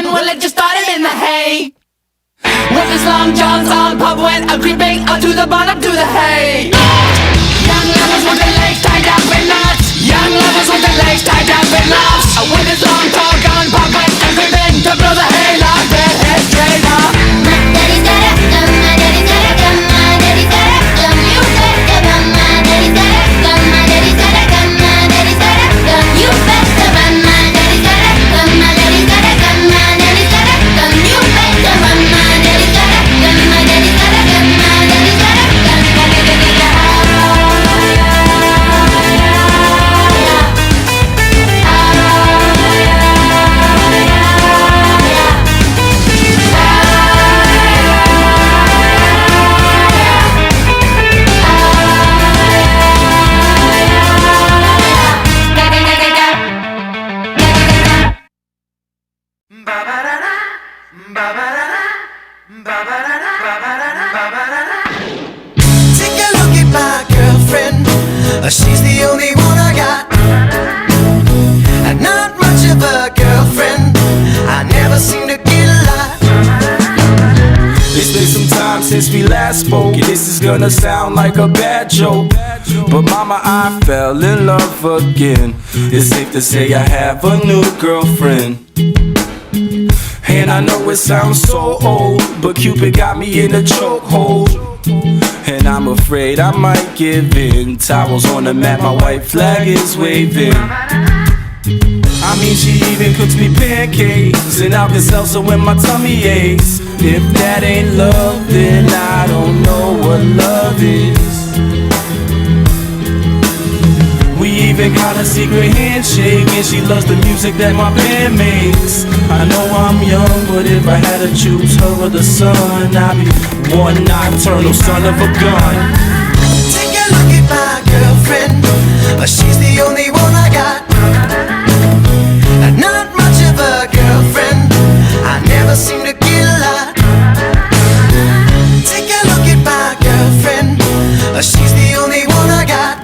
begin? Well, it just started in the hay. With his long johns on, pub went a creeping up to the bottom to the hay. Young lovers with their legs tied up in knots. Young lovers with their legs tied up in knots. With his long tall gun, pub went a creeping to blow the hay lock their head straight up. My daddy's got a gun, my daddy's got a gun, my daddy's got a gun. You better run, my daddy's got a gun, my daddy's got a gun, my daddy's got a gun. You better run, my daddy's got a gun, my daddy's got a gun, my daddy's got a gun. You better run, my daddy's got a gun, my daddy's got a gun, my daddy's got a gun. Take a look at my girlfriend. She's the only one I got. Not much of a girlfriend. I never seem to get a lot. It's been some time since we last spoke, and this is gonna sound like a bad joke, but mama, I fell in love again. It's safe to say I have a new girlfriend. And I know it sounds so old, but Cupid got me in a chokehold. And I'm afraid I might give in. Towels on the mat, my white flag is waving. I mean, she even cooks me pancakes and Alka-Seltzer when my tummy aches. If that ain't love, then I don't know what love is. We even got a secret handshake, and she loves the music that my band makes. I know I'm young, but if I had to choose her or the sun, I'd be one nocturnal son of a gun. Take a look at my girlfriend. She's the only one I got. Not much of a girlfriend. I never seem to get a lot. Take a look at my girlfriend. She's the only one I got.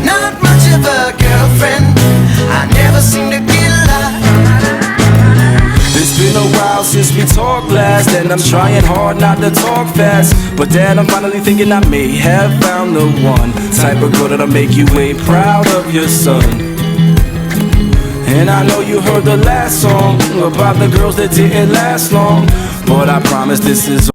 Not much of a girlfriend. I never seem to get a lot. It's been a while since we talked last, and I'm trying hard not to talk fast. But Dad, I'm finally thinking I may have found the one type of girl that'll make you way proud of your son. And I know you heard the last song about the girls that didn't last long, but I promise this is